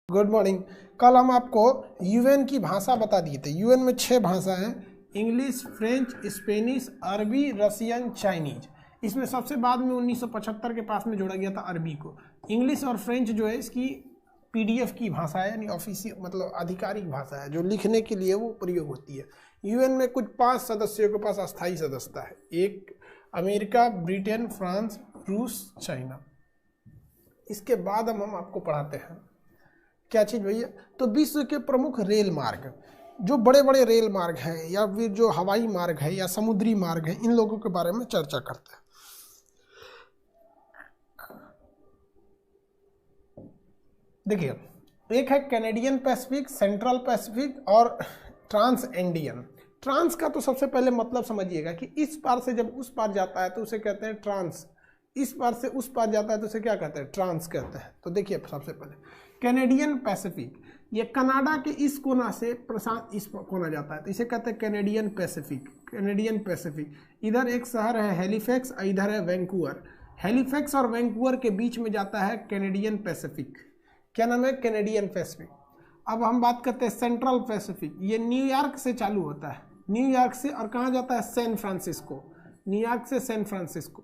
Good morning. कल हम आपको यूएन की भाषा बता दिए थे। यूएन में 6 भाषा हैं, इंग्लिश, फ्रेंच, स्पेनिश, अरबी, रसियन, चाइनीज। इसमें सबसे बाद में 1975 के पास में जोड़ा गया था अरबी को। इंग्लिश और फ्रेंच जो है इसकी पीडीएफ की भाषा है, यानी ऑफिशियल मतलब आधिकारिक भाषा है, जो लिखने के लिए वो प्रयोग होती है। यूएन में कुछ 5 सदस्यों के पास अस्थायी सदस्यता है। एक अमेरिका, ब्रिटेन, फ्रांस, रूस, चाइना। इसके बाद हम आपको पढ़ाते हैं क्या चीज़ भैया, तो विश्व के प्रमुख रेल मार्ग, जो बड़े बड़े रेल मार्ग हैं या फिर जो हवाई मार्ग है या समुद्री मार्ग है, इन लोगों के बारे में चर्चा करते हैं। देखिए, एक है कैनेडियन पैसिफिक, सेंट्रल पैसिफिक और ट्रांस एंडियन। ट्रांस का तो सबसे पहले मतलब समझिएगा कि इस पार से जब उस पार जाता है तो उसे कहते हैं ट्रांस, इस पार से उस पार जाता है तो उसे क्या कहते हैं, ट्रांस कहते हैं। तो देखिए सबसे पहले कैनेडियन पैसिफिक, ये कनाडा के इस कोना से प्रशांत इस कोना जाता है तो इसे कहते हैं कैनेडियन पैसिफिक। कैनेडियन पैसिफिक, इधर एक शहर है हैलिफैक्स, इधर है वैंकूवर। हैलिफैक्स और वैंकूवर के बीच में जाता है कैनेडियन पैसिफिक। क्या नाम है, कैनेडियन पैसिफिक। अब हम बात करते हैं सेंट्रल पैसिफिक, ये न्यूयॉर्क से चालू होता है, न्यूयॉर्क से, और कहाँ जाता है, सैन फ्रांसिस्को। न्यूयॉर्क से सैन फ्रांसिस्को,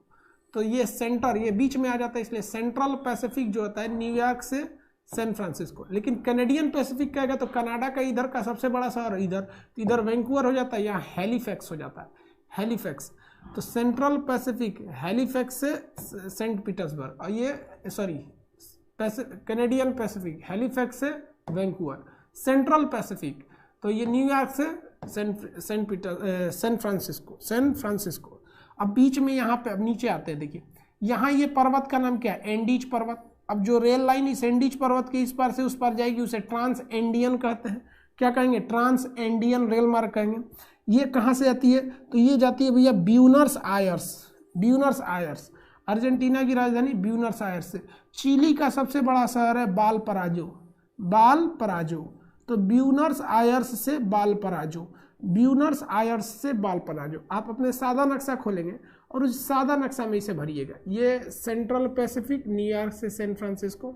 तो ये सेंटर, ये बीच में आ जाता है, इसलिए सेंट्रल पैसिफिक जो होता है न्यूयॉर्क से सैन फ्रांसिस्को। लेकिन कैनेडियन पैसिफिक क्या है, तो कनाडा का इधर का सबसे बड़ा शहर इधर, तो इधर वैंकूवर हो जाता है, यहाँ हैलिफैक्स हो जाता है, हैलिफैक्स। तो सेंट्रल पैसिफिक हैलिफैक्स से सेंट पीटर्सबर्ग, और ये सॉरी कैनेडियन पैसिफिक हैलिफैक्स से वैंकूवर। सेंट्रल पैसिफिक तो ये न्यूयॉर्क से सैन फ्रांसिस्को। अब बीच में यहाँ पे अब नीचे आते हैं, देखिए यहाँ ये पर्वत का नाम क्या है, एंडीज पर्वत। अब जो रेल लाइन इस एंडीज पर्वत के इस पार से उस पार जाएगी उसे ट्रांस एंडियन कहते हैं। क्या कहेंगे, ट्रांस एंडियन रेल मार्ग कहेंगे। ये कहाँ से आती है, तो ये जाती है भैया Buenos Aires. Buenos Aires Argentina की राजधानी ब्यूनस आयर्स से। चिली का सबसे बड़ा शहर है बालपराजो, बालपराजो। तो ब्यूनस आयर्स से बालपराजो, ब्यूनस आयर्स से बालपराजो। आप अपने सादा नक्शा खोलेंगे और उस सादा नक्शा में इसे भरिएगा। ये सेंट्रल पैसिफिक न्यूयॉर्क से सैन फ्रांसिस्को,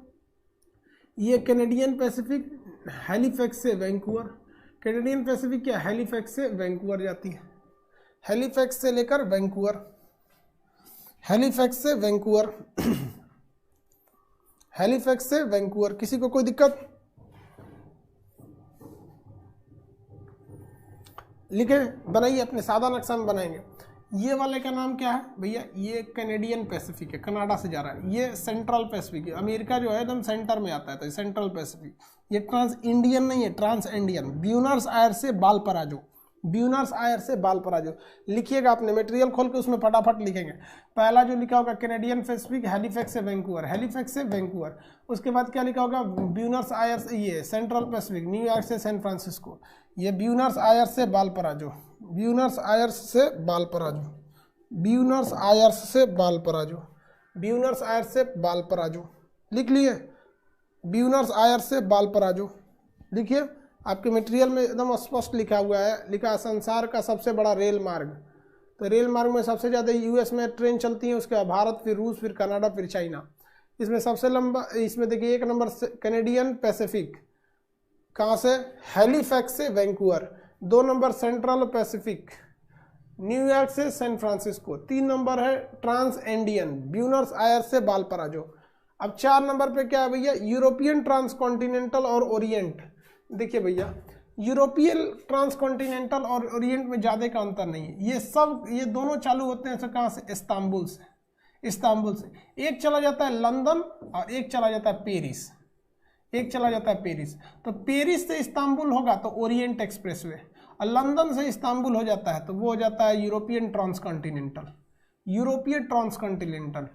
ये कैनेडियन पैसिफिक हैलिफैक्स से वैंकूवर। कैनेडियन पैसिफिक क्या, हैलिफैक्स से वैंकूवर जाती है, हैलिफैक्स से लेकर वैंकूवर, हैलिफैक्स से वैंकूवर, हैलिफैक्स से वैंकूवर। किसी को कोई दिक्कत, लिखे, बनाइए, अपने सादा नक्शा में बनाएंगे। ये वाले का नाम क्या है भैया, ये कैनेडियन पैसिफिक है, कनाडा से जा रहा है। ये सेंट्रल पैसिफिक है, अमेरिका जो है एकदम सेंटर में आता है, तो सेंट्रल पैसिफिक। ये ट्रांस इंडियन नहीं है, ट्रांस इंडियन। ब्यूनस आयर से बालपराजो, ब्यूनस आयर से बालपराजो। लिखिएगा, अपने मटेरियल खोल के उसमें फटाफट लिखेंगे। पहला जो लिखा होगा कैनेडियन पैसिफिक हैलिफैक्स से वैंकूवर, हैलिफैक्स से वैंकूवर। उसके बाद क्या लिखा होगा, ब्यूनस आयर से, ये सेंट्रल पैसिफिक न्यूयॉर्क से सैन फ्रांसिस्को। ये ब्यूनस आयर्स से बालपराजो, ब्यूनस आयर्स से बालपराजो, ब्यूनस आयर्स से बालपराजो, ब्यूनस आयर्स से बालपराजो। लिख लिए, ब्यूनस आयर्स से बालपराजो लिखिए। आपके मटेरियल में एकदम स्पष्ट लिखा हुआ है, लिखा है संसार का सबसे बड़ा रेल मार्ग। तो रेल मार्ग में सबसे ज़्यादा यूएस में ट्रेन चलती है, उसके बाद भारत, फिर रूस, फिर कनाडा, फिर चाइना। इसमें सबसे लंबा, इसमें देखिए 1 नंबर कैनेडियन पैसिफिक, कहाँ से, हैलिफैक्स से Vancouver. 2 number central Pacific, New York से सैन फ्रांसिस्को। 3 नंबर है ट्रांस एंडियन, ब्यूनस आयर्स से बालपराजो। अब 4 नंबर पे क्या है भैया, यूरोपियन ट्रांसकॉन्टिनेंटल और ओरिएंट। देखिए भैया, यूरोपियन ट्रांसकॉन्टिनेंटल और ओरिएंट में ज़्यादा का अंतर नहीं है। ये सब, ये दोनों चालू होते हैं कहाँ से, इस्तांबुल से, इस्तांबुल से। एक चला जाता है लंदन और एक चला जाता है पेरिस, एक चला जाता है पेरिस। तो पेरिस से इस्तांबुल होगा तो ओरिएंट एक्सप्रेसवे, और लंदन से इस्तांबुल हो जाता है तो वो हो जाता है यूरोपियन ट्रांसकॉन्टिनेंटल, यूरोपीय ट्रांसकॉन्टिनेंटल,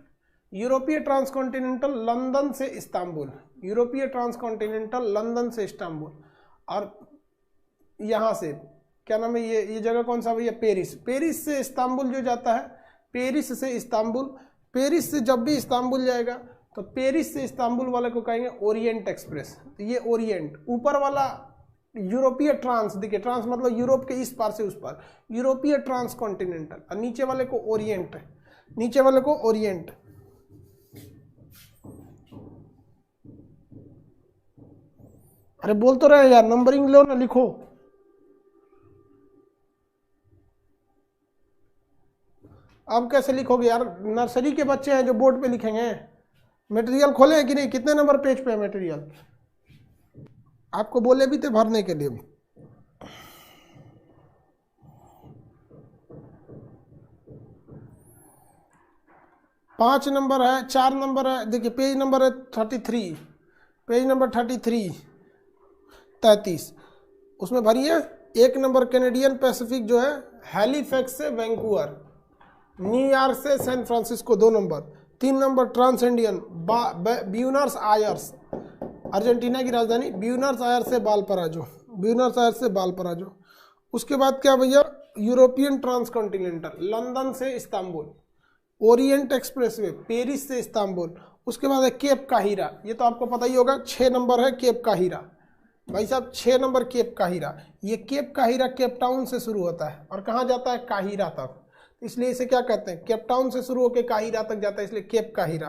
यूरोपीय ट्रांसकॉन्टिनेंटल लंदन से इस्तांबुल, यूरोपीय ट्रांसकॉन्टिनेंटल लंदन से इस्तांबुल। और यहाँ से क्या नाम है, ये जगह कौन सा भैया, पेरिस। पेरिस से इस्तांबुल जो जाता है, पेरिस से इस्तांबुल, पेरिस से जब भी इस्तांबुल जाएगा तो पेरिस से इस्तांबुल वाले को कहेंगे ओरिएंट एक्सप्रेस। तो ये ओरिएंट, ऊपर वाला यूरोपीय ट्रांस, देखिए ट्रांस मतलब यूरोप के इस पार से उस पार, यूरोपीय ट्रांसकॉन्टिनेंटल, और नीचे वाले को ओरिएंट, नीचे वाले को ओरिएंट। अरे बोल तो रहे यार, नंबरिंग लो ना, लिखो। अब कैसे लिखोगे यार, नर्सरी के बच्चे हैं जो बोर्ड पे लिखेंगे। मटेरियल खोले हैं कि नहीं, कितने नंबर पेज पे है मटेरियल? आपको बोले भी थे भरने के लिए। पाँच नंबर है, 4 नंबर है, देखिए पेज नंबर है 33, पेज नंबर 33 उसमें भरिए। 1 नंबर कैनेडियन पैसिफिक जो है हैलीफैक्स से वैंकूवर, न्यूयॉर्क से San Francisco 2 number. 3 number trans Indian Buenos Aires, Argentina की राजधानी ब्यूनर्स आयर्स से बालपराजो, ब्यूनर्स आयर्स से बालपराजो। उसके बाद क्या भैया, यूरोपियन ट्रांसकॉन्टिनेंटल लंदन से इस्तांबुल, ओरिएंट एक्सप्रेसवे पेरिस से इस्तांबुल। उसके बाद है केप काहिरा, ये तो आपको पता ही होगा, 6 नंबर है केप काहिरा। भाई साहब 6 नंबर केप काहिरा, ये केप काहिरा केप टाउन से शुरू होता है और कहाँ जाता है, काहिरा तक, इसलिए इसे क्या कहते हैं, केप टाउन से शुरू होकर काहिरा तक जाता है, इसलिए केप काहिरा।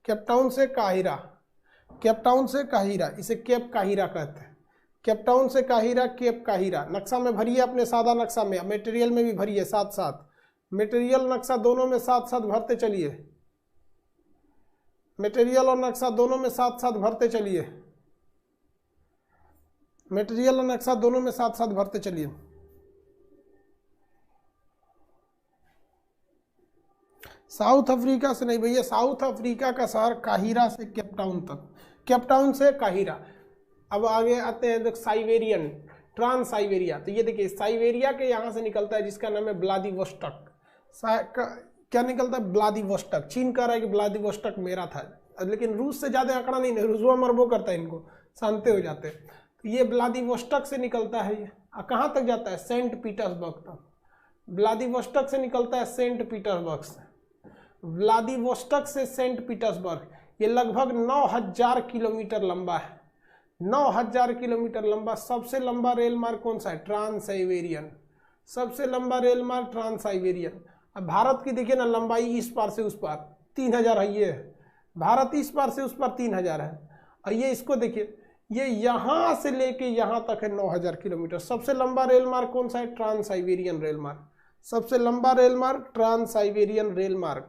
केप टाउन से काहिरा, केप टाउन से काहिरा, इसे केप काहिरा कहते हैं। केप टाउन से काहिरा, केप काहिरा। नक्शा में भरिए अपने, सादा नक्शा में, मटेरियल में भी भरिए साथ साथ, मटेरियल नक्शा दोनों में साथ साथ भरते चलिए, मटेरियल और नक्शा दोनों में साथ साथ भरते चलिए, मटेरियल और नक्शा दोनों में साथ साथ भरते चलिए। साउथ अफ्रीका से नहीं भैया, साउथ अफ्रीका का शहर काहिरा से केप टाउन तक, केप टाउन से काहिरा। अब आगे आते हैं देख, साइबेरियन, ट्रांस साइबेरिया। तो ये देखिए साइबेरिया के यहाँ से निकलता है जिसका नाम है व्लादिवोस्टोक। क्या निकलता है, व्लादिवोस्टोक। चीन कह रहा है कि व्लादिवोस्टोक मेरा था, लेकिन रूस से ज्यादा आंकड़ा नहीं, रूसवा मरबो करता है, इनको शांति हो जाते हैं। तो ये व्लादिवोस्टोक से निकलता है, ये कहाँ तक जाता है, सेंट पीटर्सबर्ग तक। व्लादिवोस्टोक से निकलता है सेंट पीटर्सबर्ग से, व्लादिवोस्टोक से सेंट पीटर्सबर्ग, ये लगभग 9000 किलोमीटर लंबा है, 9000 किलोमीटर लंबा। सबसे लंबा रेल मार्ग कौन सा है, ट्रांस साइबेरियन, सबसे लंबा रेल मार्ग ट्रांस साइबेरियन। अब भारत की देखिए ना लंबाई, इस पार से उस पार 3000 है, ये भारत इस पार से उस पार 3000 है, और ये इसको देखिए, ये यहाँ से लेके यहाँ तक है 9000 किलोमीटर। सबसे लंबा रेल मार्ग कौन सा है, ट्रांस साइबेरियन रेल मार्ग, सबसे लंबा रेल मार्ग ट्रांस साइबेरियन रेल मार्ग,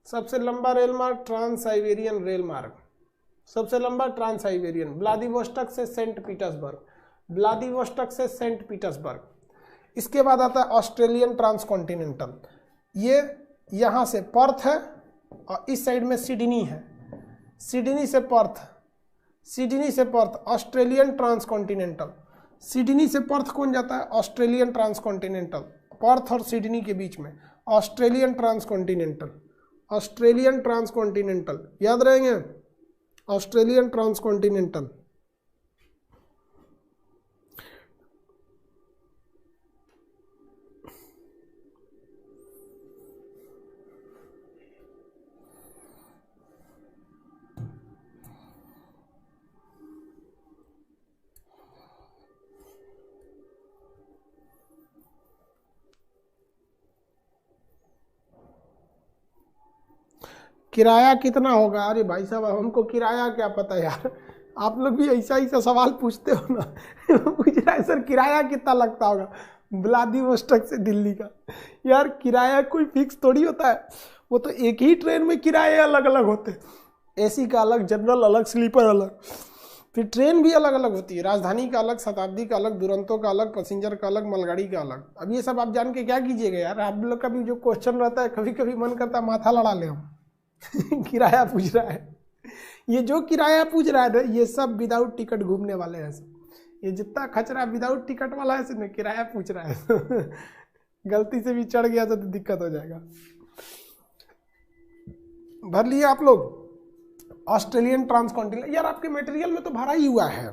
सबसे लंबा रेल मार्ग ट्रांस साइबेरियन रेल मार्ग, सबसे लंबा ट्रांस साइबेरियन। व्लादिवोस्टोक से सेंट पीटर्सबर्ग, व्लादिवोस्टोक से सेंट पीटर्सबर्ग। इसके बाद आता है ऑस्ट्रेलियन ट्रांसकॉन्टिनेंटल, ये यहाँ से पर्थ है और इस साइड में सिडनी है, सिडनी से पर्थ, सिडनी से पर्थ, ऑस्ट्रेलियन ट्रांसकॉन्टिनेंटल। सिडनी से पर्थ कौन जाता है, ऑस्ट्रेलियन ट्रांसकॉन्टिनेंटल, पर्थ और सिडनी के बीच में ऑस्ट्रेलियन ट्रांसकॉन्टिनेंटल, ऑस्ट्रेलियन ट्रांसकॉन्टिनेंटल, याद रहेंगे, ऑस्ट्रेलियन ट्रांसकॉन्टिनेंटल। किराया कितना होगा, अरे भाई साहब हमको किराया क्या पता यार, आप लोग भी ऐसा ऐसा सवाल पूछते हो ना। पूछ रहा है सर किराया कितना लगता होगा व्लादिवोस्टोक से दिल्ली का। यार किराया कोई फिक्स थोड़ी होता है, वो तो एक ही ट्रेन में किराए अलग अलग होते हैं, एसी का अलग, जनरल अलग, स्लीपर अलग, फिर ट्रेन भी अलग अलग होती है, राजधानी का अलग, शताब्दी का अलग, दुरंतो का अलग, पैसेंजर का अलग, मालगाड़ी का अलग। अब ये सब आप जान के क्या कीजिएगा यार, आप लोग का भी जो क्वेश्चन रहता है कभी कभी मन करता है माथा लड़ा ले हम। किराया पूछ रहा है, ये जो किराया पूछ रहा है ना, ये सब विदाउट टिकट घूमने वाले हैं सब, ये जितना खचरा विदाउट टिकट वाला है सिर्फ किराया पूछ रहा है। गलती से भी चढ़ गया तो दिक्कत हो जाएगा। भर लिए आप लोग ऑस्ट्रेलियन ट्रांसकॉन्टिनेंटल, यार आपके मटेरियल में तो भरा ही हुआ है,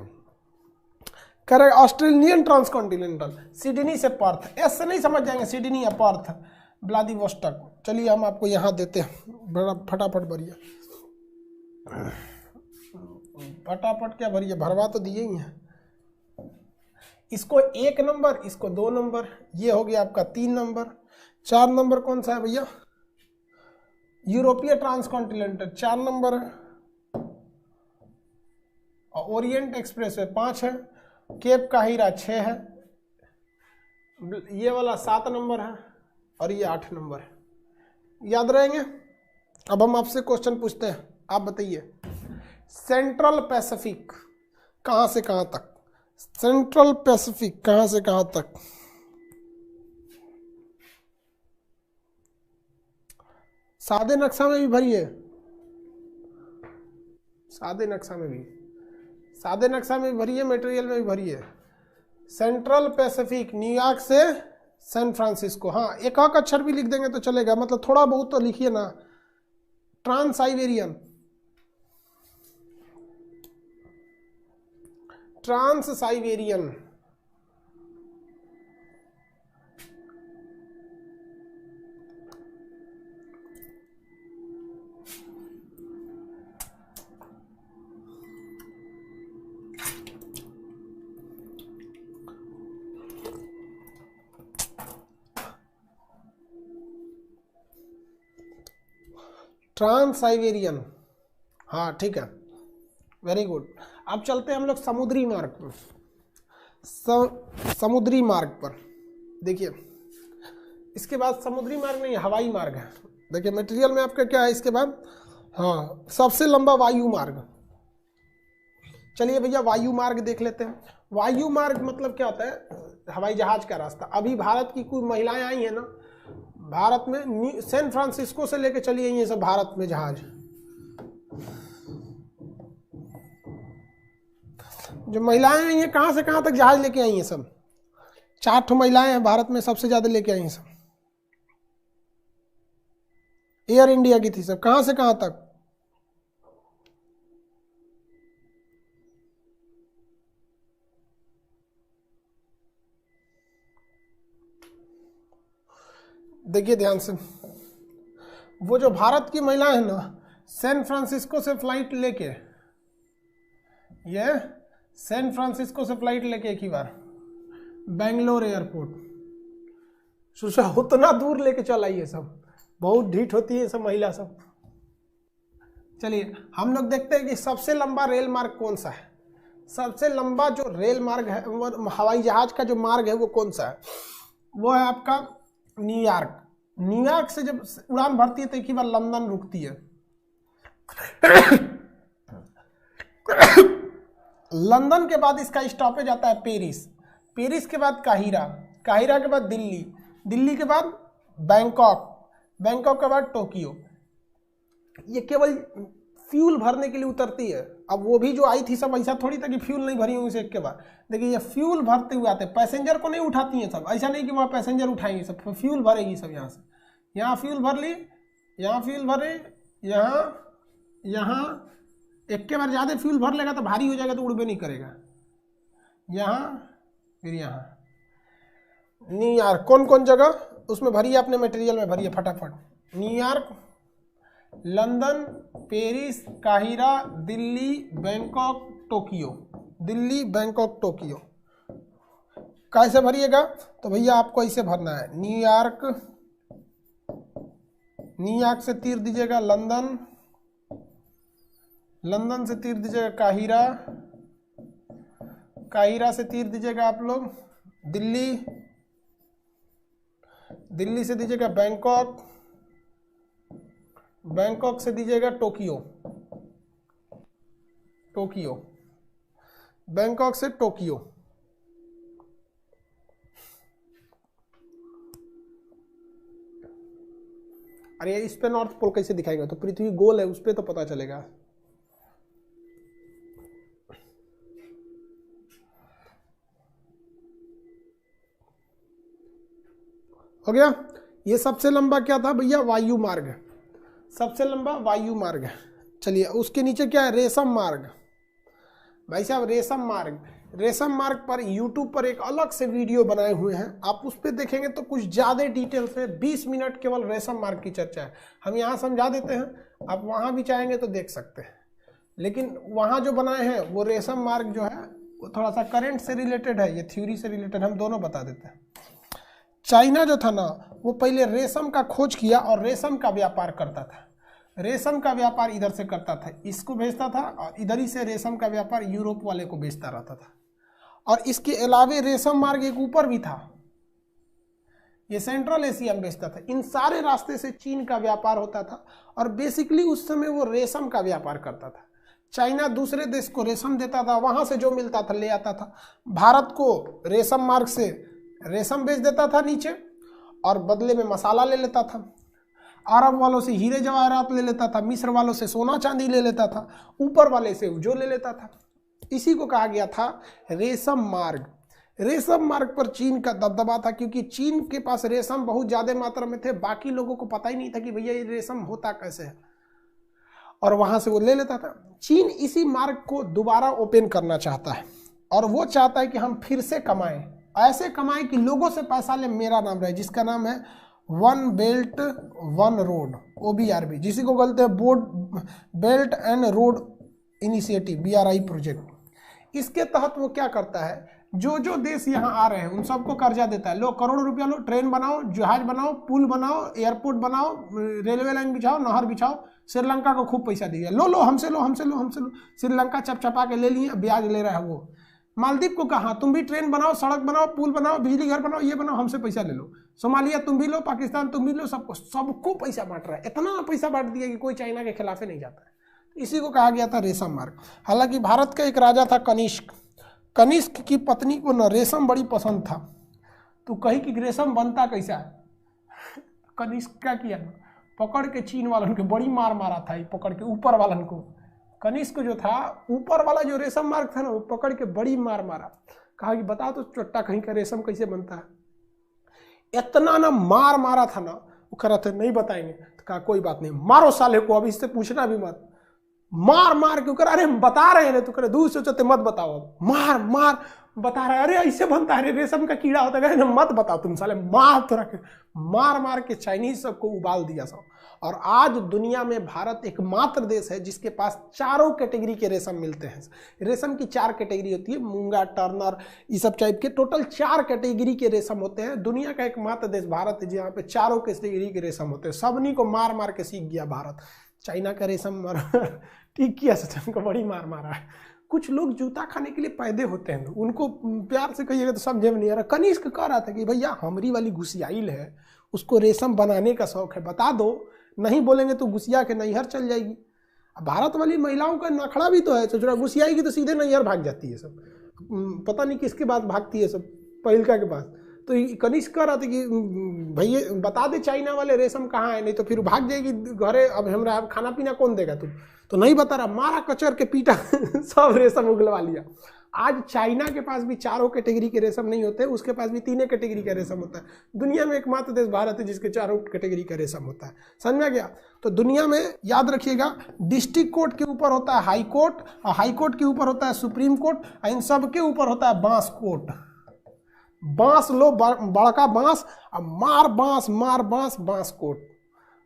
कह रहे ऑस्ट्रेलियन ट्रांसकॉन्टिनेंटल, सिडनी से पर्थ, एस से नहीं समझ जाएंगे, सिडनी या पर्थ, व्लादिवोस्टोक। चलिए हम आपको यहाँ देते हैं, बड़ा फटाफट भरिए, फटाफट क्या भरिए, भरवा तो दिए ही हैं। इसको 1 नंबर, इसको 2 नंबर, ये हो गया आपका 3 नंबर। 4 नंबर कौन सा है भैया, यूरोपीय ट्रांसकॉन्टिनेंटल 4 नंबर है, और ओरिएंट एक्सप्रेस वे 5 है, केप काहिरा 6 है, ये वाला 7 नंबर है और ये 8 नंबर है। याद रहेंगे। अब हम आपसे क्वेश्चन पूछते हैं, आप बताइए सेंट्रल पैसिफिक कहाँ से कहाँ तक, सेंट्रल पैसिफिक कहाँ से कहाँ तक? सादे नक्शा में भी भरिए, सादे नक्शा में भी, सादे नक्शा में भी भरिए, मटेरियल में भी भरिए। सेंट्रल पैसिफिक न्यूयॉर्क से सैन फ्रांसिस्को, हाँ एक आक अक्षर भी लिख देंगे तो चलेगा, मतलब थोड़ा बहुत तो लिखिए ना। Trans Siberian, trans Siberian, trans Siberian, हाँ ठीक है, वेरी गुड। अब चलते हैं हम लोग समुद्री मार्ग पर, समुद्री मार्ग पर। देखिए इसके बाद समुद्री मार्ग नहीं, हवाई मार्ग है। देखिए मटेरियल में आपका क्या है इसके बाद, हाँ सबसे लंबा वायु मार्ग। चलिए भैया वायु मार्ग देख लेते हैं। वायु मार्ग मतलब क्या होता है, हवाई जहाज का रास्ता। अभी भारत की कुछ महिलाएं आई हैं ना भारत में, सैन फ्रांसिस्को से लेके चली आई हैं सब भारत में जहाज। जो महिलाएं आई हैं कहाँ से कहाँ तक जहाज लेके आई हैं सब, 4 ठो महिलाएं हैं भारत में सबसे ज्यादा लेके आई हैं सब। एयर इंडिया की थी सब, कहाँ से कहाँ तक? देखिए ध्यान से, वो जो भारत की महिला है ना, सैन फ्रांसिस्को से फ्लाइट लेके, ये सैन फ्रांसिस्को से फ्लाइट लेके एक ही बार बेंगलोर एयरपोर्ट, सोचा उतना दूर लेके चल आई है सब, बहुत ढीठ होती है सब महिला सब। चलिए हम लोग देखते हैं कि सबसे लंबा रेल मार्ग कौन सा है। सबसे लंबा जो रेल मार्ग है, हवाई जहाज का जो मार्ग है वो कौन सा है? वो है आपका न्यूयॉर्क। न्यूयॉर्क से जब उड़ान भरती है तो एक ही बार लंदन रुकती है। लंदन के बाद इसका स्टॉपेज आता है पेरिस, पेरिस के बाद काहिरा, काहिरा के बाद दिल्ली, दिल्ली के बाद बैंकॉक, बैंकॉक के बाद टोक्यो। ये केवल फ्यूल भरने के लिए उतरती है। अब वो भी जो आई थी सब ऐसा थोड़ी था कि फ्यूल नहीं भरी होंगी एक के बाद। देखिए ये फ्यूल भरते हुए आते हैं, पैसेंजर को नहीं उठाती हैं सब, ऐसा नहीं कि वहाँ पैसेंजर उठाएंगे सब, फ्यूल भरेगी सब। यहाँ से यहाँ फ्यूल भर ली, यहाँ फ्यूल भरे, यहाँ एक के बार ज़्यादा फ्यूल भर लेगा तो भारी हो जाएगा तो उड़बे नहीं करेगा। यहाँ फिर यहाँ न्यूयॉर्क, कौन कौन जगह उसमें भरिए, अपने मटेरियल में भरिए फटाफट। New York, London, Paris, Cairo, Delhi, Bangkok, Tokyo, Delhi, Bangkok, Tokyo. कैसे भरिएगा? तो भैया आपको ऐसे भरना है, न्यूयॉर्क, न्यूयॉर्क से तीर दीजिएगा लंदन, लंदन से तीर दीजिएगा काहिरा, काहिरा से तीर दीजिएगा आप लोग दिल्ली, दिल्ली से दीजिएगा बैंकॉक, बैंकॉक से दीजिएगा टोक्यो, टोक्यो, बैंकॉक से टोक्यो। अरे इस पे नॉर्थ पोल कैसे दिखाएगा? तो पृथ्वी गोल है, उस पे तो पता चलेगा। हो गया। ये सबसे लंबा क्या था भैया? वायु मार्ग, सबसे लंबा वायु मार्ग है। चलिए उसके नीचे क्या है? रेशम मार्ग। भाई साहब रेशम मार्ग, रेशम मार्ग पर यूट्यूब पर एक अलग से वीडियो बनाए हुए हैं, आप उस पर देखेंगे तो कुछ ज़्यादा डिटेल से 20 मिनट केवल रेशम मार्ग की चर्चा है। हम यहाँ समझा देते हैं, आप वहाँ भी चाहेंगे तो देख सकते हैं। लेकिन वहाँ जो बनाए हैं वो रेशम मार्ग जो है वो थोड़ा सा करंट से रिलेटेड है, ये थ्योरी से रिलेटेड, हम दोनों बता देते हैं। चाइना जो था ना वो पहले रेशम का खोज किया और रेशम का व्यापार करता था। रेशम का व्यापार इधर से करता था, इसको भेजता था और इधर ही से रेशम का व्यापार यूरोप वाले को बेचता रहता था। और इसके अलावे रेशम मार्ग एक ऊपर भी था, ये सेंट्रल एशिया में बेचता था। इन सारे रास्ते से चीन का व्यापार होता था और बेसिकली उस समय वो रेशम का व्यापार करता था। चाइना दूसरे देश को रेशम देता था, वहां से जो मिलता था ले आता था, भारत को रेशम मार्ग से रेशम बेच देता था नीचे और बदले में मसाला ले लेता था। अरब वालों से हीरे जवाहरात ले लेता था, मिस्र वालों से सोना चांदी ले लेता था, ऊपर वाले से जो ले लेता था। इसी को कहा गया था रेशम मार्ग। रेशम मार्ग पर चीन का दबदबा था क्योंकि चीन के पास रेशम बहुत ज्यादा मात्रा में थे, बाकी लोगों को पता ही नहीं था कि भैया ये रेशम होता कैसे है, और वहां से वो ले लेता था। चीन इसी मार्ग को दोबारा ओपन करना चाहता है और वो चाहता है कि हम फिर से कमाएं, ऐसे कमाएं कि लोगों से पैसा ले, मेरा नाम रहे, जिसका नाम है one belt one road, OBRB, जिसी को बोलते हैं belt and road initiative, BRI project. इसके तहत वो क्या करता है, जो जो देश यहाँ आ रहे हैं उन सबको कर्जा देता है, लो करोड़ रुपया लो, ट्रेन बनाओ, जहाज बनाओ, पुल बनाओ, एयरपोर्ट बनाओ, रेलवे लाइन बिछाओ, नहर बिछाओ। श्रीलंका को खूब पैसा दिया, लो लो हमसे लो हमसे लो हमसे लो, श्रीलंका चपचपा के ले लिए, ब्याज ले रहा है वो। मालदीव को कहा तुम भी ट्रेन बनाओ, सड़क बनाओ, पुल बनाओ, बिजली घर बनाओ, ये बनाओ, हमसे पैसा ले लो। सोमालिया तुम भी लो, पाकिस्तान तुम भी लो, सबको पैसा बांट रहा है। इतना पैसा बांट दिया कि कोई चाइना के खिलाफ नहीं जाता है। इसी को कहा गया था रेशम मार्ग। हालांकि भारत का एक राजा था कनिष्क, कनिष्क की पत्नी को न रेशम बड़ी पसंद था, तो कही कि रेशम बनता कैसा है। कनिष्क क्या किया, पकड़ के चीन वालन के बड़ी मार मारा था, पकड़ के ऊपर वालन को। कनिष्क जो था, ऊपर वाला जो रेशम मार्ग था ना, वो पकड़ के बड़ी मार मारा, कहा कि बता तो चोट्टा कहीं का रेशम कैसे बनता है। इतना ना मार मारा था ना, वो कह रहा था नहीं बताएंगे, तो कहा कोई बात नहीं, मारो साले को, अब इससे पूछना भी मत। मार मार के कर, अरे हम बता रहे हैं, तो करे दूर सोचते मत बताओ, मार मार बता रहा है, अरे ऐसे बनता है, रेशम का कीड़ा होता है, मत बताओ तुम साले, मार तो रखे। मार मार के चाइनीज सबको उबाल दिया सब। और आज दुनिया में भारत एकमात्र देश है जिसके पास चारों कैटेगरी के रेशम मिलते हैं। रेशम की 4 कैटेगरी होती है, मूंगा, टर्नर, ये सब टाइप के, टोटल 4 कैटेगरी के रेशम होते हैं। दुनिया का एकमात्र देश भारत है जहाँ पे चारों कैटेगरी के रेशम होते हैं। सबनी को मार मार के सीख गया भारत। चाइना का रेशम ठीक किया, सचिन को बड़ी मार मारा है। कुछ लोग जूता खाने के लिए पैदे होते हैं, उनको प्यार से कहिएगा तो समझे में नहीं आ रहा। कनिष्क कह रहा था कि भैया हमारी वाली गुसियाइल है, उसको रेशम बनाने का शौक है, बता दो, नहीं बोलेंगे तो गुसिया के नैहर चल जाएगी। भारत वाली महिलाओं का नखड़ा भी तो है, तो जरा गुसियाएगी तो सीधे नैहर भाग जाती है सब, पता नहीं किसके बाद भागती है सब, पहिलका के पास। तो कनिष्क कह रहा था कि भैया बता दे चाइना वाले रेशम कहाँ है, नहीं तो फिर भाग जाएगी घरे, अब हमारा खाना पीना कौन देगा तुम, तो नहीं बता रहा, मारा कचर के पीटा सब रेशम उगलवा लिया। आज चाइना के पास भी चारों कैटेगरी के रेशम नहीं होते, उसके पास भी 3 कैटेगरी का रेशम होता है। दुनिया में एकमात्र देश भारत है जिसके चारों कैटेगरी का रेशम होता है। समझ में गया? तो दुनिया में याद रखिएगा, डिस्ट्रिक्ट कोर्ट के ऊपर होता है हाई कोर्ट, और हाई कोर्ट के ऊपर होता है सुप्रीम कोर्ट, और इन सब के ऊपर होता है बांस कोर्ट। बांस लो, बड़का बांस, और मार बांस मार बांस, बांस कोर्ट।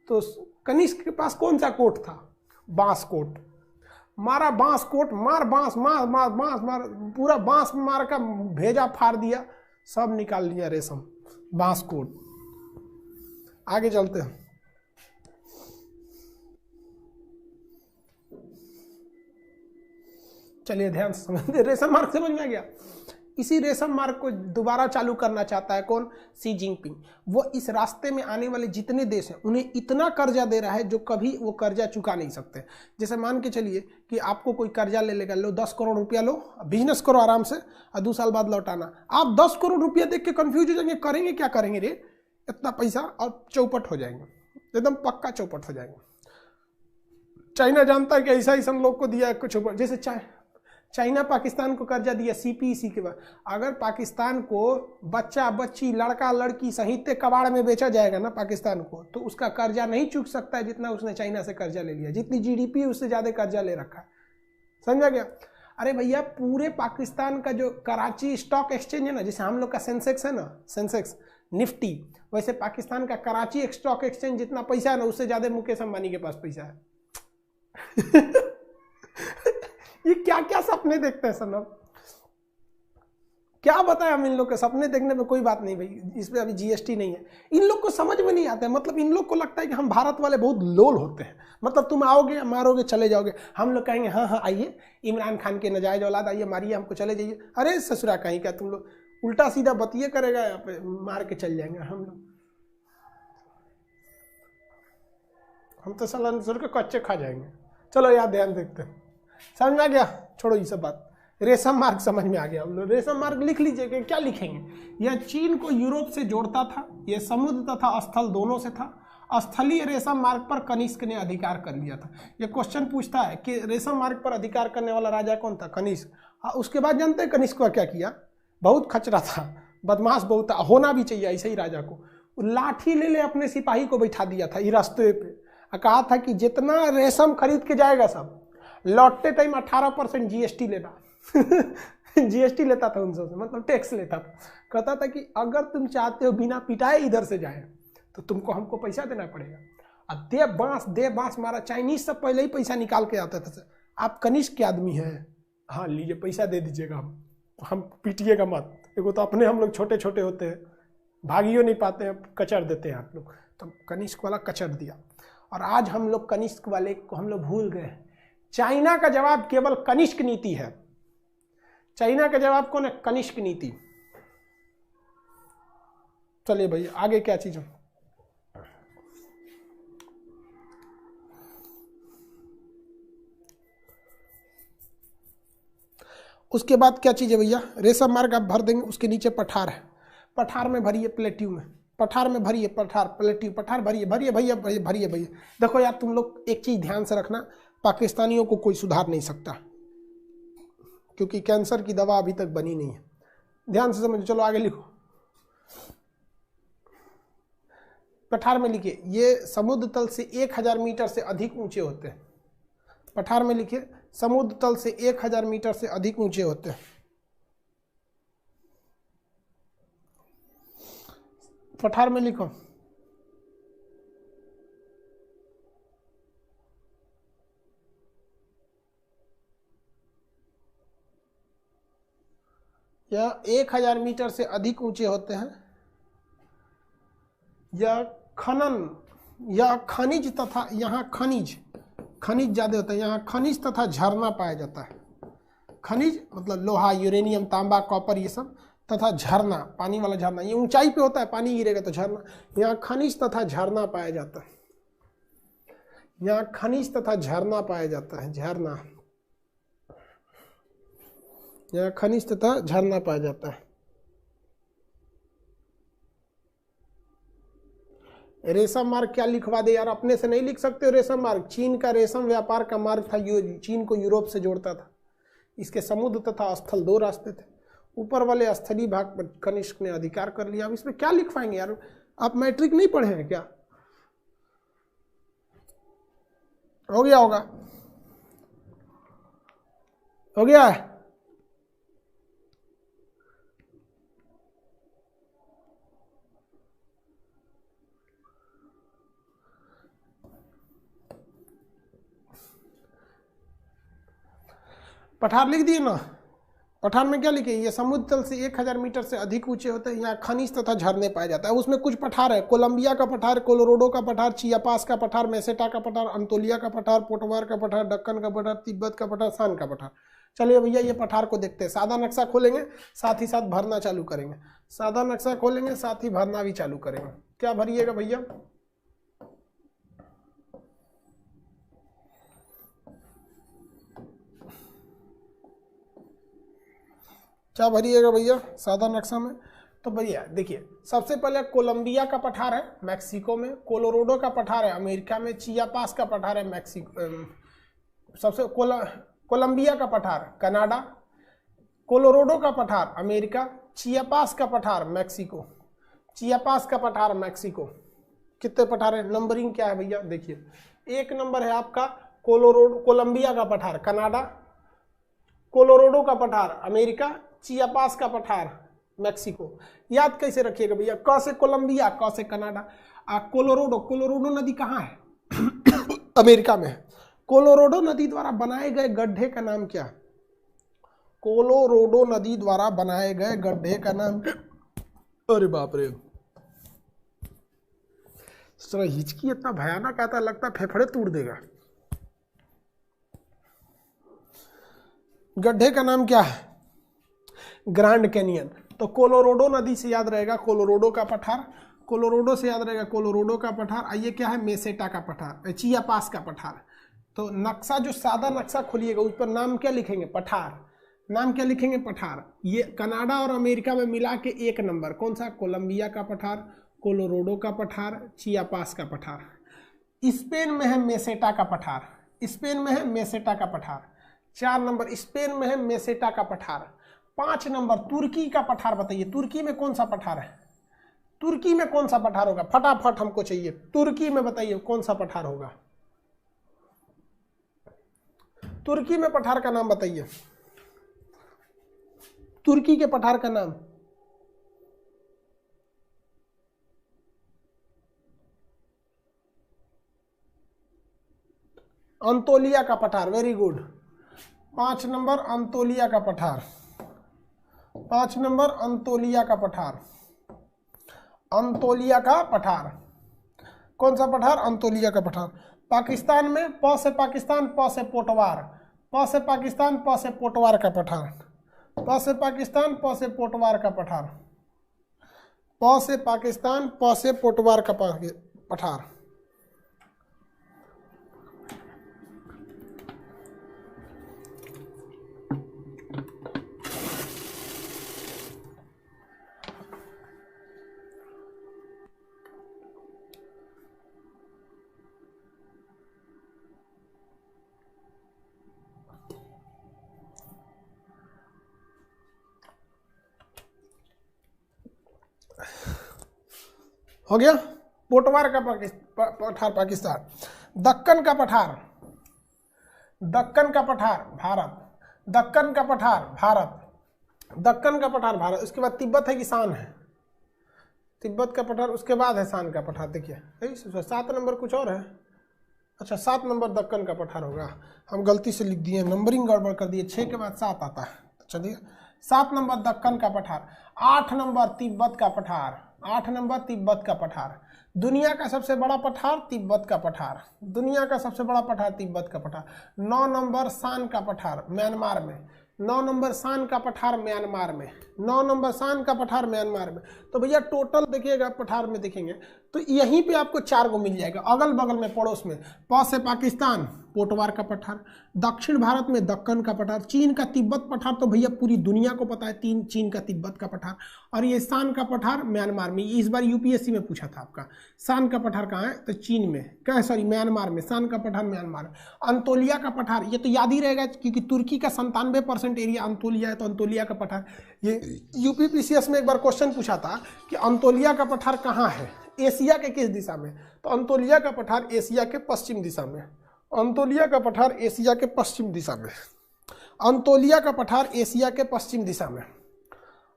तो कनिष्क के पास कौन सा कोर्ट था? बांस कोर्ट। मारा बांस कोट, मार बांस, मार मार बांस मार, पूरा बांस मार का भेजा फाड़ दिया, सब निकाल लिया रेशम, बांस कोट। आगे चलते हैं। चलिए ध्यान से समझिए, रेशम मार्ग समझ में आ गया। इसी रेशम मार्ग को दोबारा चालू करना चाहता है कौन? Xi Jinping. वो इस रास्ते में आने वाले जितने देश हैं उन्हें इतना कर्जा दे रहा है जो कभी वो कर्जा चुका नहीं सकते। जैसे मान के चलिए कि आपको कोई कर्जा ले लेगा, लो 10 करोड़ रुपया लो, बिजनेस करो आराम से, और 2 साल बाद लौटाना। आप 10 करोड़ रुपया देख के कंफ्यूज हो जाएंगे, करेंगे क्या करेंगे रे इतना पैसा, और चौपट हो जाएंगे, एकदम पक्का चौपट हो जाएंगे। चाइना जानता है कि ऐसा ऐसा लोग को दिया कुछ, जैसे चाइना पाकिस्तान को कर्जा दिया CPEC के बाद। अगर पाकिस्तान को बच्चा बच्ची लड़का लड़की सहित कबाड़ में बेचा जाएगा ना पाकिस्तान को, तो उसका कर्जा नहीं चुक सकता है जितना उसने चाइना से कर्जा ले लिया। जितनी GDP उससे ज़्यादा कर्जा ले रखा है। समझा गया? अरे भैया पूरे पाकिस्तान का जो कराची स्टॉक एक्सचेंज है ना, जैसे हम लोग का सेंसेक्स है ना, सेंसेक्स निफ्टी, वैसे पाकिस्तान का कराची स्टॉक एक्सचेंज जितना पैसा है ना, उससे ज़्यादा मुकेश अंबानी के पास पैसा है। ये क्या क्या सपने देखते हैं सनम। क्या बताएं हम इन लोग के सपने देखने पे, कोई बात नहीं भाई, इस पे अभी जीएसटी नहीं है। इन लोग को समझ में नहीं आता है, मतलब इन लोग को लगता है कि हम भारत वाले बहुत लोल होते हैं, मतलब तुम आओगे मारोगे चले जाओगे, हम लोग कहेंगे हाँ हाँ आइए, इमरान खान के नजायज औलाद आइए मारिए हमको चले जाइए। अरे ससुरा कहीं क्या तुम लोग उल्टा सीधा बतिए करेगा, यहाँ पे मार के चल जाएंगे हम लोग। हम तो साला नसर के कच्चे खा जाएंगे। चलो यार ध्यान देखते हैं, समझ में आ गया, छोड़ो ये सब बात। रेशम मार्ग समझ में आ गया हम लोग, रेशम मार्ग लिख लीजिए कि क्या लिखेंगे। यह चीन को यूरोप से जोड़ता था, यह समुद्र तथा स्थल दोनों से था। स्थलीय रेशम मार्ग पर कनिष्क ने अधिकार कर लिया था। यह क्वेश्चन पूछता है कि रेशम मार्ग पर अधिकार करने वाला राजा कौन था? कनिष्क। हाँ, उसके बाद जानते हैं कनिष्क का क्या किया? बहुत खचरा था, बदमाश बहुत था, होना भी चाहिए ऐसे ही राजा को। लाठी ले ले अपने सिपाही को बैठा दिया था ये रास्ते पे, कहा था कि जितना रेशम खरीद के जाएगा सब लौटते टाइम 18% जीएसटी लेना। जीएसटी लेता था उनसे, मतलब टैक्स लेता था। कहता था कि अगर तुम चाहते हो बिना पिटाए इधर से जाए तो तुमको हमको पैसा देना पड़ेगा। अब दे बांस मारा। चाइनीज सब पहले ही पैसा निकाल के आता था, आप कनिष्क के आदमी हैं, हाँ लीजिए पैसा दे दीजिएगा, हम पीटिएगा मत। देखो तो अपने हम लोग छोटे छोटे होते हैं, भागियो नहीं पाते हैं, कचर देते हैं आप लोग, तो कनिष्क वाला कचर दिया। और आज हम लोग कनिष्क वाले को हम लोग भूल गए। चाइना का जवाब केवल कनिष्क नीति है। चाइना का जवाब कौन है? कनिष्क नीति। चलिए भैया आगे क्या चीज है? उसके बाद क्या चीज है भैया? रेशम मार्ग आप भर देंगे, उसके नीचे पठार है, पठार में भरिए प्लेट्यू में, पठार में भरिए, पठार प्लेट्यू, पठार भरिए, भरिए भैया भरिए भैया। देखो यार तुम लोग एक चीज ध्यान से रखना, पाकिस्तानियों को कोई सुधार नहीं सकता, क्योंकि कैंसर की दवा अभी तक बनी नहीं है। ध्यान से समझो, चलो आगे लिखो। पठार में लिखिए, ये समुद्र तल से 1000 मीटर से अधिक ऊंचे होते हैं। पठार में लिखिए, समुद्र तल से 1000 मीटर से अधिक ऊंचे होते हैं। पठार में लिखो। यह 1000 मीटर से अधिक ऊंचे होते हैं। यह खनन या खनिज तथा यहाँ खनिज ज्यादा होता है, यहाँ खनिज तथा झरना पाया जाता है। खनिज मतलब लोहा, यूरेनियम, तांबा, कॉपर, ये सब, तथा झरना, पानी वाला झरना, ये ऊंचाई पे होता है, पानी गिरेगा तो झरना। यहाँ खनिज तथा झरना पाया जाता है, यहाँ खनिज तथा झरना पाया जाता है, झरना, यहाँ खनिज तथा झरना पाया जाता है। रेशम मार्ग क्या लिखवा दे यार, अपने से नहीं लिख सकते हो रेशम मार्ग। चीन का रेशम व्यापार का मार्ग था, चीन को यूरोप से जोड़ता था। इसके समुद्र तथा स्थल 2 रास्ते थे। ऊपर वाले स्थलीय भाग पर कनिष्क ने अधिकार कर लिया। अब इसमें क्या लिखवाएंगे यार, आप मैट्रिक नहीं पढ़े हैं क्या? हो गया होगा, हो गया है। पठार लिख दिए ना। पठार में क्या लिखे? ये समुद्र तल से 1000 मीटर से अधिक ऊंचे होते हैं, यहाँ खनिज तथा झरने पाए जाता है। उसमें कुछ पठार है, कोलंबिया का पठार, कोलोराडो का पठार, चियापास का पठार, मेसेटा का पठार, अंतोलिया का पठार, पोटवार का पठार, दक्कन का पठार, तिब्बत का पठार, सान का पठार। चलिए भैया ये पठार को देखते हैं। सादा नक्शा खोलेंगे, साथ ही साथ भरना चालू करेंगे। सादा नक्शा खोलेंगे, साथ ही भरना भी चालू करेंगे। क्या भरिएगा भैया? क्या भरिएगा भैया सादा नक्शा में? तो भैया देखिए, सबसे पहले कोलंबिया का पठार है मैक्सिको में, कोलोराडो का पठार है अमेरिका में, चियापास का पठार है मैक्सिको, सबसे कोलंबिया का पठार कनाडा, कोलोराडो का पठार अमेरिका, चियापास का पठार मैक्सिको, चियापास का पठार मैक्सिको। कितने पठार है? नंबरिंग क्या है भैया? देखिए, 1 नंबर है आपका कोलंबिया का पठार कनाडा, कोलोराडो का पठार अमेरिका, चियापास का पठार मैक्सिको। याद कैसे रखिएगा भैया? क से कोलंबिया, क से कनाडा। कोलोराडो नदी कहाँ है? अमेरिका में है। कोलोराडो नदी द्वारा बनाए गए गड्ढे का नाम क्या है? कोलोराडो नदी द्वारा बनाए गए गड्ढे का नाम, अरे बाप रे, हिचकी इतना भयानक आता, लगता फेफड़े तोड़ देगा। गड्ढे का नाम क्या है? Grand canyon. तो कोलोराडो नदी से याद रहेगा कोलोराडो का पठार, कोलोराडो से याद रहेगा कोलोराडो का पठार। आइए क्या है? मेसेटा का पठार, चियापास का पठार। तो नक्शा, जो सादा नक्शा खोलिएगा उस पर नाम क्या लिखेंगे? पठार। नाम क्या लिखेंगे? पठार। ये कनाडा और अमेरिका में मिला के एक नंबर कौन सा? कोलंबिया का पठार, कोलोराडो का पठार, चियापास का पठार। स्पेन में है मेसेटा का पठार, स्पेन में है मेसेटा का पठार। 4 नंबर स्पेन में है मेसेटा का पठार। 5 नंबर तुर्की का पठार। बताइए तुर्की में कौन सा पठार है? तुर्की में कौन सा पठार होगा? फटाफट हमको चाहिए, तुर्की में बताइए कौन सा पठार होगा? तुर्की में पठार का नाम बताइए, तुर्की के पठार का नाम। अंतोलिया का पठार, वेरी गुड। 5 नंबर अंतोलिया का पठार, 5 नंबर अंतोलिया का पठार, अंतोलिया का पठार। कौन सा पठार? अंतोलिया का पठार। पाकिस्तान में प से पाकिस्तान, प से पोटवार, प से पाकिस्तान, प से पोटवार का पठार, प से पाकिस्तान, प से पोटवार का पठार, प से पाकिस्तान, प से पोटवार का पठार। हो गया? पोटवार का पठार पाकिस्तान। दक्कन का पठार, दक्कन का पठार भारत, दक्कन का पठार भारत, दक्कन का पठार भारत। उसके बाद तिब्बत है कि शान है? तिब्बत का पठार, उसके बाद है शान का पठार। देखिए 7 नंबर कुछ और है। अच्छा 7 नंबर दक्कन का पठार होगा, हम गलती से लिख दिए, नंबरिंग गड़बड़ कर दिए, 6 के बाद 7 आता है। तो चलिए 7 नंबर दक्कन का पठार। 8 नंबर तिब्बत का पठार, 8 नंबर तिब्बत का पठार। दुनिया का सबसे बड़ा पठार तिब्बत का पठार, दुनिया का सबसे बड़ा पठार तिब्बत का पठार। 9 नंबर शान का पठार म्यांमार में, 9 नंबर शान का पठार म्यांमार में, 9 नंबर शान का पठार म्यांमार में। तो भैया टोटल देखिएगा पठार में देखेंगे तो यहीं पे आपको 4 गो मिल जाएगा, अगल बगल में पड़ोस में। प से पाकिस्तान पोटवार का पठार, दक्षिण भारत में दक्कन का पठार, चीन का तिब्बत पठार तो भैया पूरी दुनिया को पता है, चीन का तिब्बत का पठार, और ये शान का पठार म्यांमार में। इस बार यूपीएससी में पूछा था आपका, शान का पठार कहाँ है? तो चीन में, क्या सॉरी म्यांमार में, शान का पठार म्यांमार में। अंतोलिया का पठार ये तो याद ही रहेगा क्योंकि तुर्की का 97% एरिया अंतोलिया है, तो अंतोलिया का पठार। ये यूपीपीसीएस में एक बार क्वेश्चन पूछा था कि अंतोलिया का पठार कहाँ है, एशिया के किस दिशा में? तो अंतोलिया का पठार एशिया के पश्चिम दिशा में, अंतोलिया का पठार एशिया के पश्चिम दिशा में, अंतोलिया का पठार एशिया के पश्चिम दिशा में,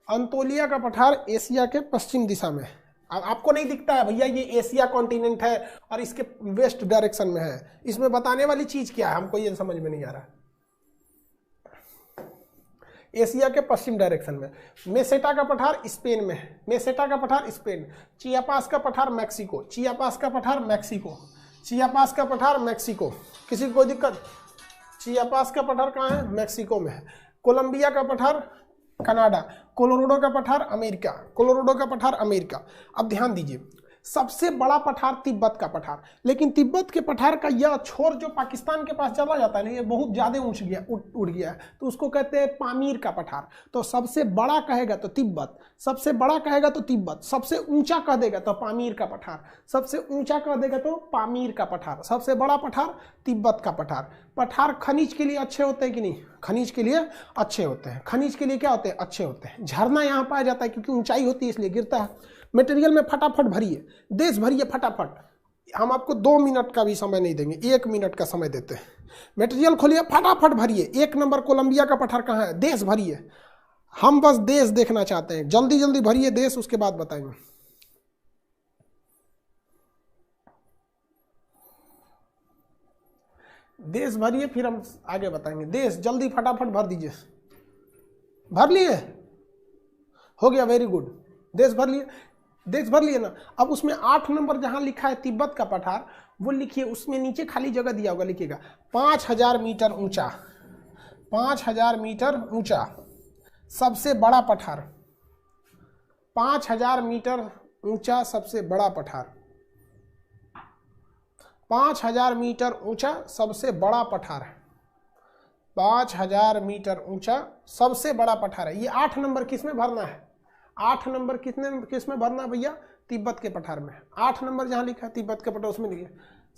अंतोलिया का पठार एशिया के पश्चिम दिशा में। अब आपको नहीं दिखता है भैया, ये एशिया कॉन्टिनेंट है और इसके वेस्ट डायरेक्शन में है। इसमें बताने वाली चीज क्या है हमको ये समझ में नहीं आ रहा। एशिया के पश्चिम डायरेक्शन में। मेसेटा का पठार स्पेन में है, मेसेटा का पठार स्पेन। चियापास का पठार मैक्सिको, चियापास का पठार मैक्सिको, चियापास का पठार मैक्सिको। किसी को कोई दिक्कत? चियापास का पठार कहाँ है? मैक्सिको में है। कोलंबिया का पठार कनाडा, कोलोराडो का पठार अमेरिका, कोलोराडो का पठार अमेरिका। अब ध्यान दीजिए, सबसे बड़ा पठार तिब्बत का पठार, लेकिन तिब्बत के पठार का यह छोर जो पाकिस्तान के पास चला जाता है ना, ये बहुत ज़्यादा ऊंच गया, उड़ गया है, तो उसको कहते हैं पामीर का पठार। तो सबसे बड़ा कहेगा तो तिब्बत, सबसे बड़ा कहेगा तो तिब्बत, सबसे ऊंचा कह देगा तो पामीर का पठार, सबसे ऊंचा कह देगा तो पामीर का पठार। सबसे बड़ा पठार तिब्बत का पठार। पठार खनिज के लिए अच्छे होते हैं कि नहीं? खनिज के लिए अच्छे होते हैं। खनिज के लिए क्या होते हैं? अच्छे होते हैं। झरना यहाँ पाया जाता है क्योंकि ऊंचाई होती है इसलिए गिरता है। मटेरियल में फटाफट भरिए, देश भरिए फटाफट। हम आपको 2 मिनट का भी समय नहीं देंगे, 1 मिनट का समय देते हैं। मटेरियल खोलिए फटाफट भरिए। 1 नंबर कोलंबिया का पठार कहाँ है? देश भरिए। हम बस देश देखना चाहते हैं, जल्दी जल्दी भरिए देश, उसके बाद बताएंगे। देश भरिए फिर हम आगे बताएंगे। देश जल्दी फटाफट भर दीजिए। भर लिए? हो गया, वेरी गुड। देश भर लिए, देश भर लिए ना। अब उसमें 8 नंबर जहां लिखा है तिब्बत का पठार, वो लिखिए, उसमें नीचे खाली जगह दिया होगा, लिखिएगा 5000 मीटर ऊंचा, 5000 मीटर ऊंचा सबसे बड़ा पठार, 5000 मीटर ऊंचा सबसे बड़ा पठार, 5000 मीटर ऊंचा सबसे बड़ा पठार है, 5000 मीटर ऊंचा सबसे बड़ा पठार है। ये 8 नंबर किस में भरना है? 8 नंबर किस में भरना है भैया? तिब्बत के पठार में। 8 नंबर जहां लिखा है तिब्बत के पठार, उसमें लिखिए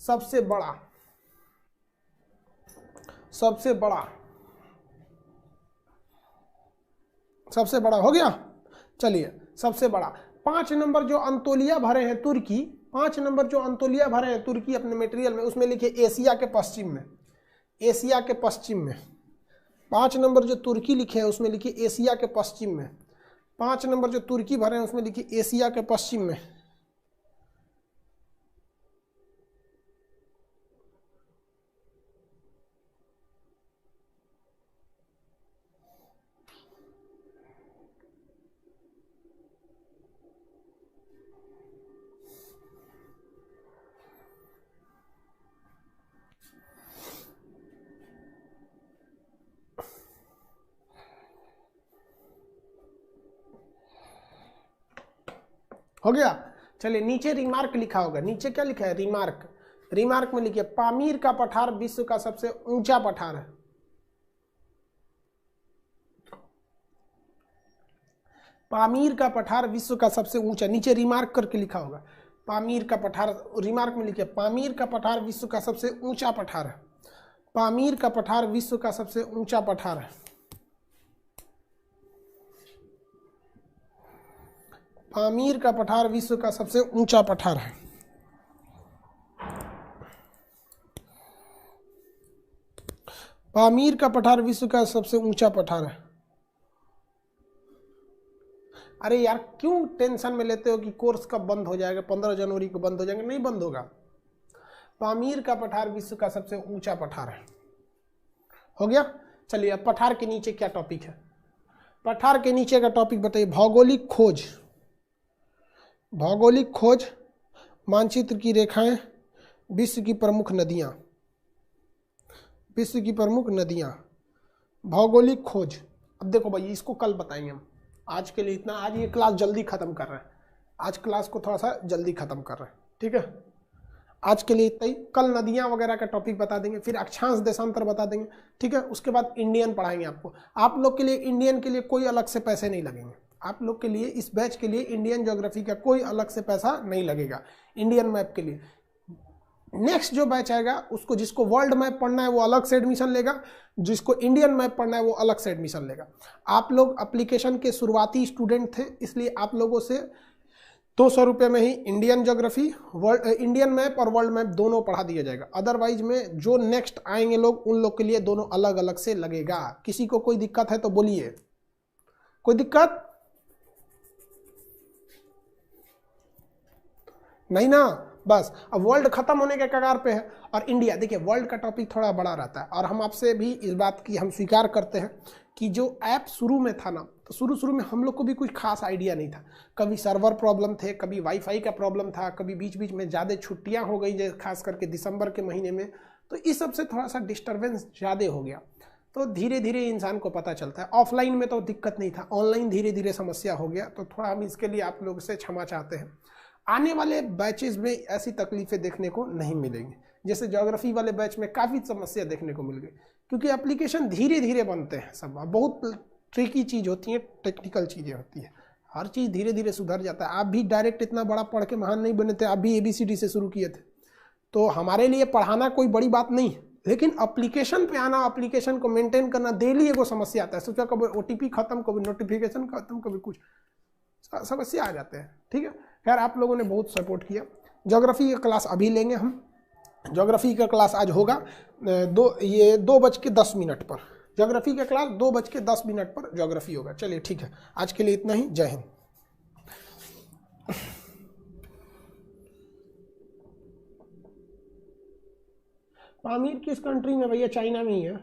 सबसे बड़ा, सबसे बड़ा, सबसे बड़ा। हो गया, चलिए सबसे बड़ा। 5 नंबर जो अंतोलिया भरे हैं तुर्की, 5 नंबर जो अंतोलिया भरे हैं तुर्की अपने मटेरियल में, उसमें लिखिए एशिया के पश्चिम में, एशिया के पश्चिम में। 5 नंबर जो तुर्की लिखे हैं उसमें लिखिए एशिया के पश्चिम में। 5 नंबर जो तुर्की भरे हैं उसमें लिखिए एशिया के पश्चिम में। हो गया, चलिए नीचे रिमार्क लिखा होगा, नीचे क्या लिखा है? रिमार्क। रिमार्क में लिखिए पामीर का पठार विश्व का सबसे ऊंचा पठार है। पामीर का पठार विश्व का सबसे ऊंचा, नीचे रिमार्क करके लिखा होगा पामीर का पठार। रिमार्क में लिखिए पामीर का पठार विश्व का सबसे ऊंचा पठार है, पामीर का पठार विश्व का सबसे ऊंचा पठार है। पामीर का पठार विश्व का सबसे ऊंचा पठार है। पामीर का पठार विश्व का सबसे ऊंचा पठार है। अरे यार क्यों टेंशन में लेते हो कि कोर्स कब बंद हो जाएगा? 15 जनवरी को बंद हो जाएगा? नहीं बंद होगा। पामीर का पठार विश्व का सबसे ऊंचा पठार है। हो गया, चलिए अब पठार के नीचे क्या टॉपिक है? पठार के नीचे का टॉपिक बताइए। भौगोलिक खोज, भौगोलिक खोज, मानचित्र की रेखाएं, विश्व की प्रमुख नदियां, विश्व की प्रमुख नदियां, भौगोलिक खोज। अब देखो भाई इसको कल बताएंगे हम, आज के लिए इतना। आज ये क्लास जल्दी खत्म कर रहे हैं, आज क्लास को थोड़ा सा जल्दी खत्म कर रहे हैं, ठीक है? आज के लिए इतना ही। कल नदियां वगैरह का टॉपिक बता देंगे, फिर अक्षांश देशांतर बता देंगे, ठीक है? उसके बाद इंडियन पढ़ाएंगे आपको। आप लोग के लिए इंडियन के लिए कोई अलग से पैसे नहीं लगेंगे। आप लोग के लिए इस बैच के लिए इंडियन ज्योग्राफी का कोई अलग से पैसा नहीं लगेगा। इंडियन मैप के लिए नेक्स्ट जो बैच आएगा उसको, जिसको वर्ल्ड मैप पढ़ना है वो अलग से एडमिशन लेगा, जिसको इंडियन मैप पढ़ना है वो अलग से एडमिशन लेगा। आप लोग एप्लीकेशन के शुरुआती स्टूडेंट थे, इसलिए आप लोगों से 200 रुपये में ही इंडियन ज्योग्राफी, इंडियन मैप और वर्ल्ड मैप दोनों पढ़ा दिया जाएगा। अदरवाइज में जो नेक्स्ट आएंगे लोग, उन लोग के लिए दोनों अलग अलग से लगेगा। किसी को कोई दिक्कत है तो बोलिए, कोई दिक्कत नहीं ना? बस अब वर्ल्ड खत्म होने के कगार पे है और इंडिया, देखिए वर्ल्ड का टॉपिक थोड़ा बड़ा रहता है और हम आपसे भी इस बात की हम स्वीकार करते हैं कि जो ऐप शुरू में था ना, तो शुरू में हम लोग को भी कुछ खास आइडिया नहीं था। कभी सर्वर प्रॉब्लम थे, कभी वाईफाई का प्रॉब्लम था, कभी बीच बीच में ज़्यादा छुट्टियाँ हो गई, खास करके दिसंबर के महीने में, तो इस सब से थोड़ा सा डिस्टर्बेंस ज़्यादा हो गया। तो धीरे धीरे इंसान को पता चलता है। ऑफलाइन में तो दिक्कत नहीं था, ऑनलाइन धीरे धीरे समस्या हो गया, तो थोड़ा हम इसके लिए आप लोग से क्षमा चाहते हैं। आने वाले बैचेस में ऐसी तकलीफें देखने को नहीं मिलेंगी। जैसे ज्योग्राफी वाले बैच में काफ़ी समस्या देखने को मिल गई, क्योंकि एप्लीकेशन धीरे धीरे बनते हैं, सब बहुत ट्रिकी चीज़ होती है, टेक्निकल चीज़ें होती है, हर चीज़ धीरे धीरे सुधर जाता है। आप भी डायरेक्ट इतना बड़ा पढ़ के महान नहीं बने थे, आप भी ABCD से शुरू किए थे, तो हमारे लिए पढ़ाना कोई बड़ी बात नहीं है, लेकिन एप्लीकेशन पे आना, एप्लीकेशन को मेंटेन करना, डेली एगो समस्या आता है। सोचा कभी OTP खत्म, कभी नोटिफिकेशन खत्म, कभी कुछ समस्या आ जाते हैं, ठीक है? खैर आप लोगों ने बहुत सपोर्ट किया। ज्योग्राफी का क्लास अभी लेंगे हम, ज्योग्राफी का क्लास आज होगा 2:10 पर। ज्योग्राफी का क्लास 2:10 पर ज्योग्राफी होगा। चलिए ठीक है, आज के लिए इतना ही। जय हिंद। पामीर किस कंट्री में भैया? चाइना में ही है।